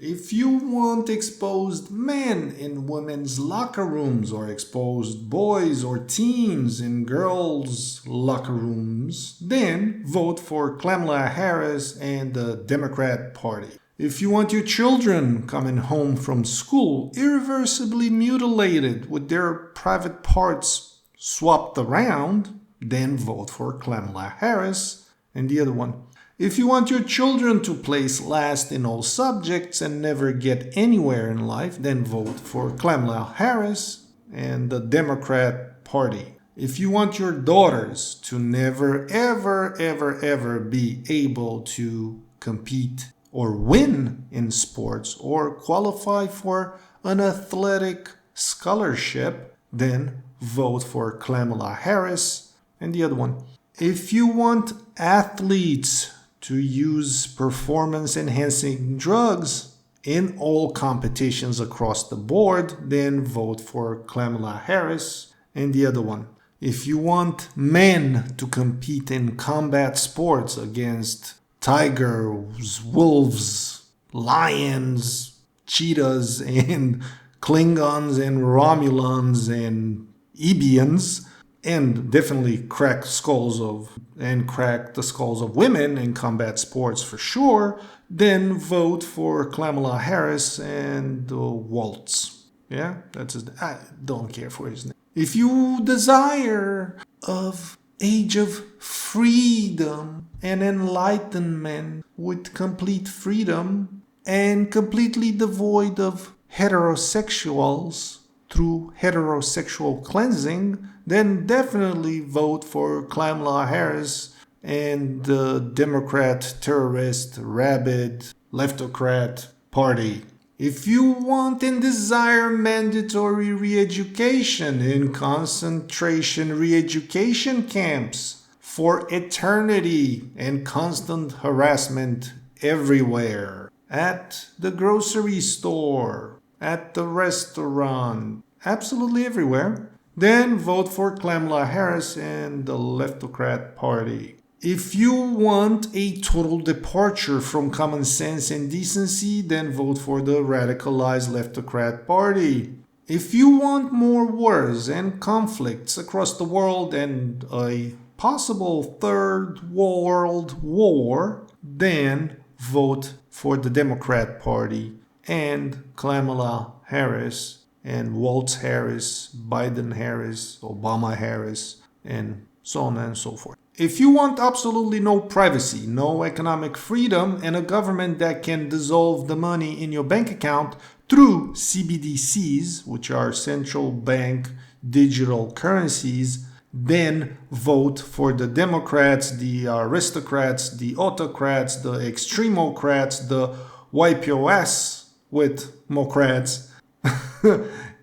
If you want exposed men in women's locker rooms or exposed boys or teens in girls' locker rooms, then vote for Kamala Harris and the Democrat Party. If you want your children coming home from school irreversibly mutilated with their private parts swapped around, then vote for Kamala Harris and the other one. If you want your children to place last in all subjects and never get anywhere in life, then vote for Kamala Harris and the Democrat Party. If you want your daughters to never, ever, ever, ever be able to compete or win in sports or qualify for an athletic scholarship, then vote for Kamala Harris and the other one. If you want athletes to use performance enhancing drugs in all competitions across the board, then vote for Kamala Harris and the other one. If you want men to compete in combat sports against tigers, wolves, lions, cheetahs, and Klingons and Romulans and Ebians, and definitely crack the skulls of women in combat sports for sure, then vote for Kamala Harris and Waltz. Yeah, that's his. I don't care for his name. If you desire of age of freedom and enlightenment with complete freedom and completely devoid of heterosexuals through heterosexual cleansing, then definitely vote for Kamala Harris and the Democrat, terrorist, rabid, leftocrat party. If you want and desire mandatory re-education in concentration re-education camps for eternity and constant harassment everywhere, at the grocery store, at the restaurant, absolutely everywhere, then vote for Kamala Harris and the Leftocrat Party. If you want a total departure from common sense and decency, then vote for the radicalized Leftocrat Party. If you want more wars and conflicts across the world and a possible third world war, then vote for the Democrat Party and Kamala Harris and Waltz Harris, Biden Harris, Obama Harris, and so on and so forth. If you want absolutely no privacy, no economic freedom, and a government that can dissolve the money in your bank account through CBDCs, which are central bank digital currencies, then vote for the Democrats, the aristocrats, the autocrats, the extremocrats, the wipe your ass with mocrats,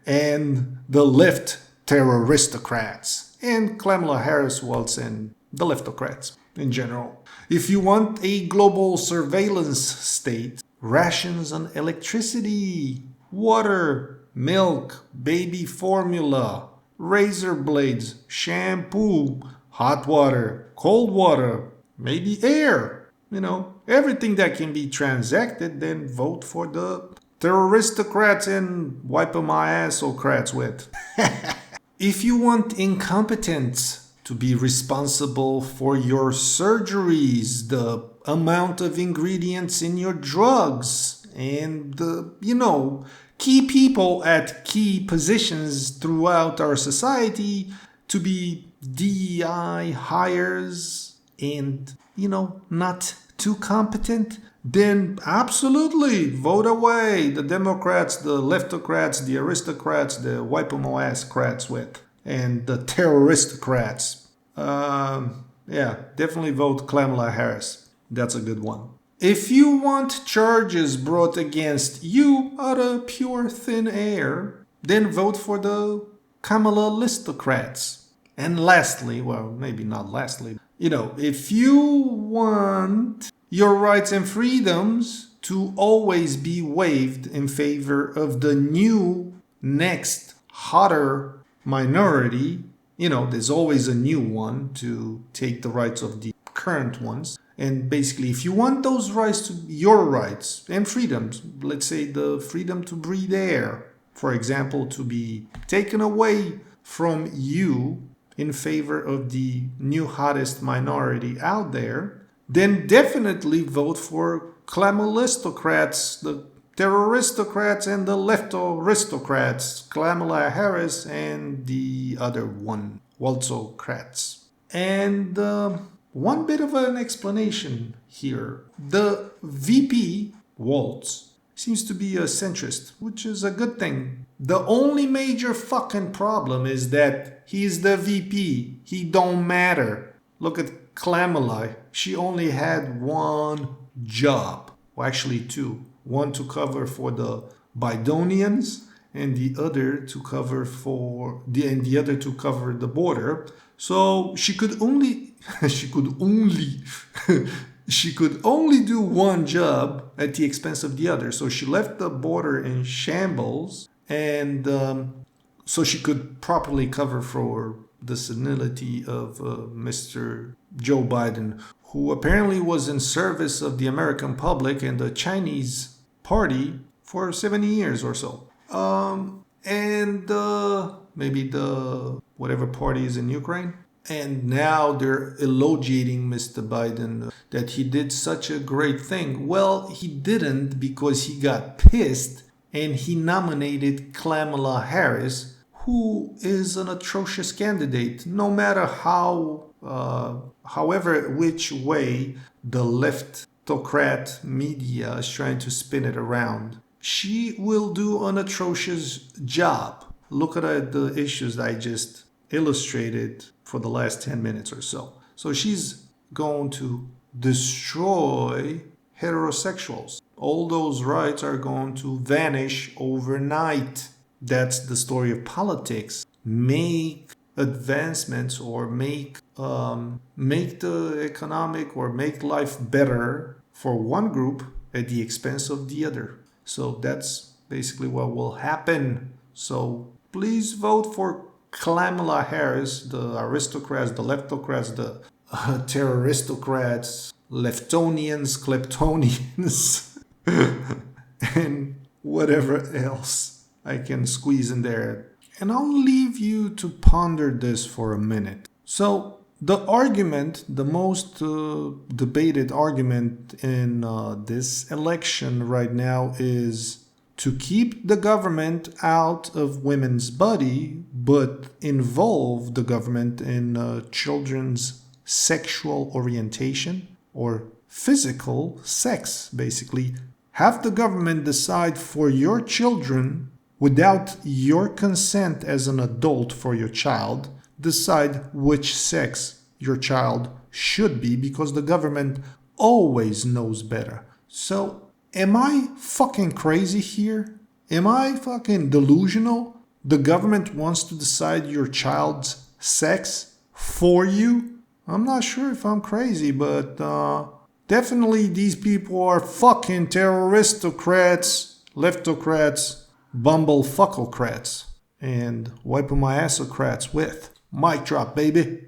and the left terroristocrats, and Kamala Harris, Waltz, and the leftocrats in general. If you want a global surveillance state, rations on electricity, water, milk, baby formula, razor blades, shampoo, hot water, cold water, maybe air, everything that can be transacted, then vote for the terroristocrats and wipe my assocrats with. If you want incompetence to be responsible for your surgeries, the amount of ingredients in your drugs, and the, key people at key positions throughout our society to be DEI hires and, not too competent, then absolutely vote away the Democrats, the leftocrats, the aristocrats, the wipe 'em ass crats with, and the terroristocrats. Definitely vote Kamala Harris. That's a good one. If you want charges brought against you out of pure thin air, then vote for the Kamala listocrats. And lastly, well, maybe not lastly, if you want your rights and freedoms to always be waived in favor of the new, next, hotter minority, there's always a new one to take the rights of the current ones. And basically, if you want those rights to your rights and freedoms, let's say the freedom to breathe air, for example, to be taken away from you in favor of the new hottest minority out there, then definitely vote for Klamalistocrats, the terroristocrats and the left-aristocrats, Kamala Harris and the other one, Waltzocrats. And one bit of an explanation here. The VP, Waltz, seems to be a centrist, which is a good thing. The only major fucking problem is that he's the VP. He don't matter. Look at Kamala. She only had one job. Well, actually two. One to cover for the Bidonians and the other to cover the border. So she could only do one job at the expense of the other. So she left the border in shambles, and so she could properly cover for the senility of Mr. Joe Biden, who apparently was in service of the American public and the Chinese party for 70 years or so. And maybe the whatever party is in Ukraine. And now they're elogiating Mr. Biden that he did such a great thing. Well, he didn't, because he got pissed and he nominated Kamala Harris, who is an atrocious candidate. No matter however which way the leftocrat media is trying to spin it around, she will do an atrocious job. Look at the issues I just illustrated for the last 10 minutes or so. So she's going to destroy heterosexuals. All those rights are going to vanish overnight. That's the story of politics. Make advancements or make the economic or make life better for one group at the expense of the other. So that's basically what will happen. So please vote for Kamala Harris, the aristocrats, the leftocrats, the terroristocrats, leftonians, kleptonians, and whatever else I can squeeze in there. And I'll leave you to ponder this for a minute. So the argument, the most debated argument in this election right now is to keep the government out of women's body, but involve the government in children's sexual orientation or physical sex, basically. Have the government decide for your children without your consent as an adult for your child, decide which sex your child should be, because the government always knows better. So, am I fucking crazy here? Am I fucking delusional? The government wants to decide your child's sex for you? I'm not sure if I'm crazy, but definitely these people are fucking terroristocrats, leftocrats, bumblefuckocrats, and wiping my assocrats with. Mic drop, baby.